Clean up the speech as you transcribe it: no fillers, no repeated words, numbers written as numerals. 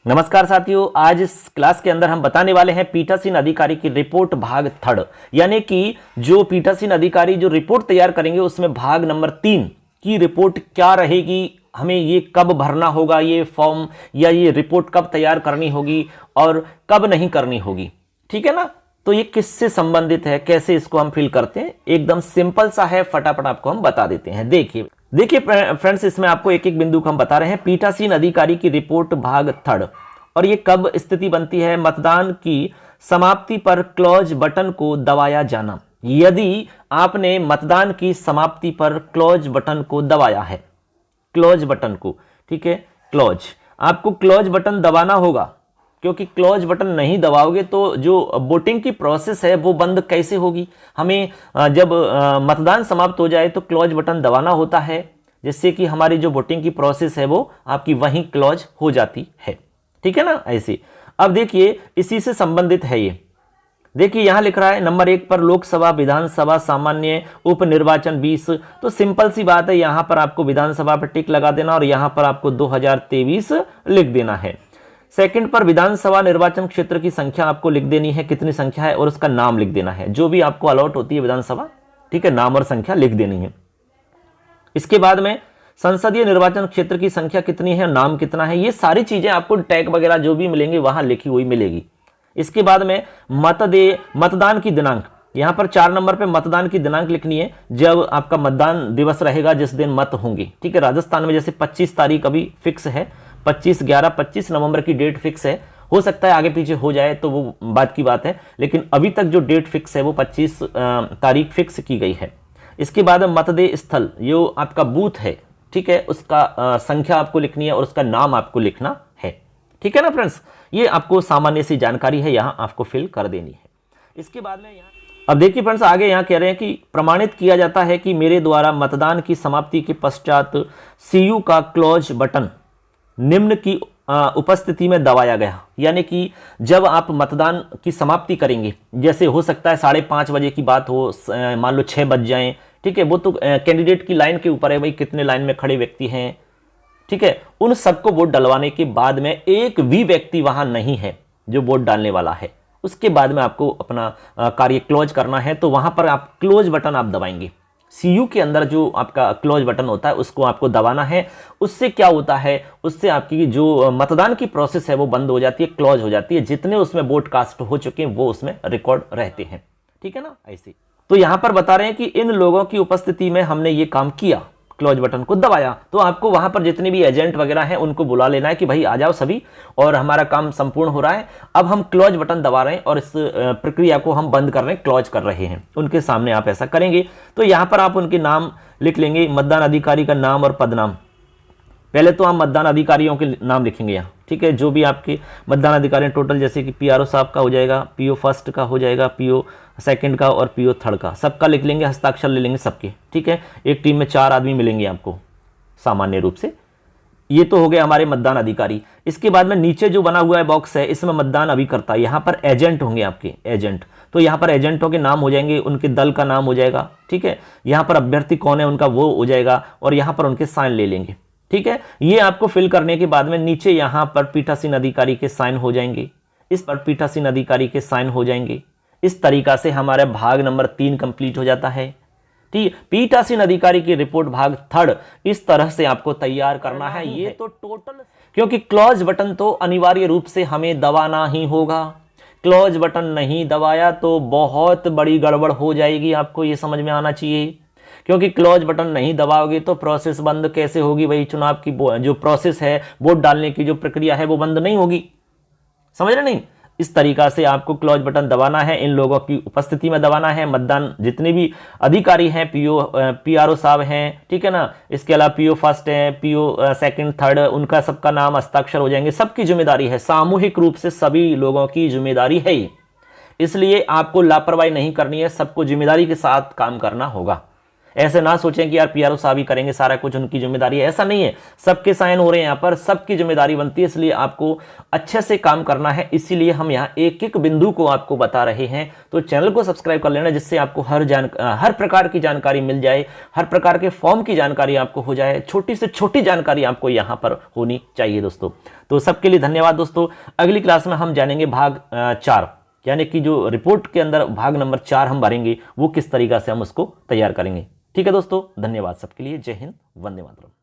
नमस्कार साथियों, आज इस क्लास के अंदर हम बताने वाले हैं पीठासीन अधिकारी की रिपोर्ट भाग थर्ड। यानी कि जो पीठासीन अधिकारी जो रिपोर्ट तैयार करेंगे उसमें भाग नंबर 3 की रिपोर्ट क्या रहेगी, हमें ये कब भरना होगा, ये फॉर्म या ये रिपोर्ट कब तैयार करनी होगी और कब नहीं करनी होगी। ठीक है ना। तो ये किससे संबंधित है, कैसे इसको हम फिल करते हैं, एकदम सिंपल सा है, फटाफट आपको हम बता देते हैं। देखिए फ्रेंड्स, इसमें आपको एक एक बिंदु को हम बता रहे हैं। पीठासीन अधिकारी की रिपोर्ट भाग थर्ड, और ये कब स्थिति बनती है, मतदान की समाप्ति पर क्लोज बटन को दबाया जाना। यदि आपने मतदान की समाप्ति पर क्लोज बटन को दबाया है, क्लोज बटन को, ठीक है, क्लोज, आपको क्लोज बटन दबाना होगा, क्योंकि क्लोज बटन नहीं दबाओगे तो जो वोटिंग की प्रोसेस है वो बंद कैसे होगी। हमें जब मतदान समाप्त हो जाए तो क्लोज बटन दबाना होता है, जिससे कि हमारी जो वोटिंग की प्रोसेस है वो आपकी वहीं क्लोज हो जाती है। ठीक है ना, ऐसे। अब देखिए, इसी से संबंधित है ये। देखिए यहां लिख रहा है नंबर 1 पर लोकसभा, विधानसभा, सामान्य, उप निर्वाचन 20। तो सिंपल सी बात है, यहां पर आपको विधानसभा पर टिक लगा देना और यहां पर आपको 2023 लिख देना है। सेकंड पर विधानसभा निर्वाचन क्षेत्र की संख्या आपको लिख देनी है, कितनी संख्या है, और उसका नाम लिख देना है, जो भी आपको अलॉट होती है विधानसभा, ठीक है, नाम और संख्या लिख देनी है। इसके बाद में संसदीय निर्वाचन क्षेत्र की संख्या कितनी है, नाम कितना है, ये सारी चीजें आपको टैग वगैरह जो भी मिलेंगे वहां लिखी हुई मिलेगी। इसके बाद में मतदान की दिनांक, यहां पर 4 नंबर पे मतदान की दिनांक लिखनी है, जब आपका मतदान दिवस रहेगा, जिस दिन मत होंगे। ठीक है, राजस्थान में जैसे 25 तारीख अभी फिक्स है, 25 नवंबर की डेट फिक्स है। हो सकता है आगे पीछे हो जाए तो वो बात की बात है, लेकिन अभी तक जो डेट फिक्स है वो 25 तारीख फिक्स की गई है। इसके बाद मतदेय स्थल, जो आपका बूथ है, ठीक है, उसका संख्या आपको लिखनी है और उसका नाम आपको लिखना है। ठीक है ना फ्रेंड्स, ये आपको सामान्य सी जानकारी है, यहां आपको फिल कर देनी है। इसके बाद में यहाँ अब देखिए फ्रेंड्स, आगे यहां कह रहे हैं कि प्रमाणित किया जाता है कि मेरे द्वारा मतदान की समाप्ति के पश्चात सीयू का क्लोज बटन निम्न की उपस्थिति में दबाया गया। यानी कि जब आप मतदान की समाप्ति करेंगे, जैसे हो सकता है 5:30 बजे की बात हो, मान लो 6 बज जाएं, ठीक है, वो तो कैंडिडेट की लाइन के ऊपर है, भाई कितने लाइन में खड़े व्यक्ति हैं, ठीक है, उन सबको वोट डलवाने के बाद में एक भी व्यक्ति वहां नहीं है जो वोट डालने वाला है, उसके बाद में आपको अपना कार्य क्लोज करना है, तो वहां पर आप क्लोज बटन आप दबाएंगे। सीयू के अंदर जो आपका क्लोज बटन होता है उसको आपको दबाना है। उससे क्या होता है, उससे आपकी जो मतदान की प्रोसेस है वो बंद हो जाती है, क्लोज हो जाती है। जितने उसमें वोट कास्ट हो चुके हैं वो उसमें रिकॉर्ड रहते हैं। ठीक है ना, ऐसे। तो यहां पर बता रहे हैं कि इन लोगों की उपस्थिति में हमने ये काम किया, क्लोज बटन को दबाया। तो आपको वहां पर जितने भी एजेंट वगैरह हैं उनको बुला लेना है कि भाई आ जाओ सभी, और हमारा काम संपूर्ण हो रहा है, अब हम क्लोज बटन दबा रहे हैं और इस प्रक्रिया को हम बंद कर रहे हैं, क्लोज कर रहे हैं। उनके सामने आप ऐसा करेंगे। तो यहां पर आप उनके नाम लिख लेंगे, मतदान अधिकारी का नाम और पदनाम। पहले तो आप मतदान अधिकारियों के नाम लिखेंगे यहाँ, ठीक है, जो भी आपके मतदान अधिकारी टोटल, जैसे कि पीआरओ साहब का हो जाएगा, पीओ फर्स्ट का हो जाएगा, पीओ सेकंड का और पीओ थर्ड का, सबका लिख लेंगे, हस्ताक्षर ले लेंगे सबके। ठीक है, एक टीम में 4 आदमी मिलेंगे आपको सामान्य रूप से। ये तो हो गए हमारे मतदान अधिकारी। इसके बाद में नीचे जो बना हुआ है बॉक्स है, इसमें मतदान अभिकर्ता, यहाँ पर एजेंट होंगे आपके, एजेंट। तो यहाँ पर एजेंटों के नाम हो जाएंगे, उनके दल का नाम हो जाएगा, ठीक है, यहाँ पर अभ्यर्थी कौन है उनका वो हो जाएगा, और यहाँ पर उनके साइन ले लेंगे। ठीक है, ये आपको फिल करने के बाद में नीचे यहां पर पीठासीन अधिकारी के साइन हो जाएंगे, इस पर पीठासीन अधिकारी के साइन हो जाएंगे। इस तरीका से हमारा भाग नंबर 3 कंप्लीट हो जाता है। ठीक, पीठासीन अधिकारी की रिपोर्ट भाग थर्ड इस तरह से आपको तैयार करना है। ये तो टोटल, क्योंकि क्लोज बटन तो अनिवार्य रूप से हमें दबाना ही होगा। क्लोज बटन नहीं दबाया तो बहुत बड़ी गड़बड़ हो जाएगी, आपको ये समझ में आना चाहिए। क्योंकि क्लोज बटन नहीं दबाओगे तो प्रोसेस बंद कैसे होगी, भाई चुनाव की जो प्रोसेस है, वोट डालने की जो प्रक्रिया है वो बंद नहीं होगी। समझ रहे नहीं, इस तरीका से आपको क्लोज बटन दबाना है, इन लोगों की उपस्थिति में दबाना है। मतदान जितने भी अधिकारी हैं, पीआरओ साहब हैं, ठीक है ना, इसके अलावा पीओ फर्स्ट है, पीओ सेकंड थर्ड, उनका सबका नाम हस्ताक्षर हो जाएंगे। सबकी जिम्मेदारी है, सामूहिक रूप से सभी लोगों की जिम्मेदारी है, इसलिए आपको लापरवाही नहीं करनी है, सबको जिम्मेदारी के साथ काम करना होगा। ऐसे ना सोचें कि यार पीआरओ साहब ही करेंगे सारा कुछ, उनकी जिम्मेदारी है, ऐसा नहीं है। सबके साइन हो रहे हैं यहाँ पर, सबकी जिम्मेदारी बनती है, इसलिए आपको अच्छे से काम करना है। इसीलिए हम यहाँ एक एक बिंदु को आपको बता रहे हैं। तो चैनल को सब्सक्राइब कर लेना, जिससे आपको हर प्रकार की जानकारी मिल जाए, हर प्रकार के फॉर्म की जानकारी आपको हो जाए, छोटी से छोटी जानकारी आपको यहाँ पर होनी चाहिए दोस्तों। तो सबके लिए धन्यवाद दोस्तों। अगली क्लास में हम जानेंगे भाग 4, यानी कि जो रिपोर्ट के अंदर भाग नंबर 4 हम भरेंगे, वो किस तरीका से हम उसको तैयार करेंगे। ठीक है दोस्तों, धन्यवाद सबके लिए। जय हिंद, वंदे मातरम।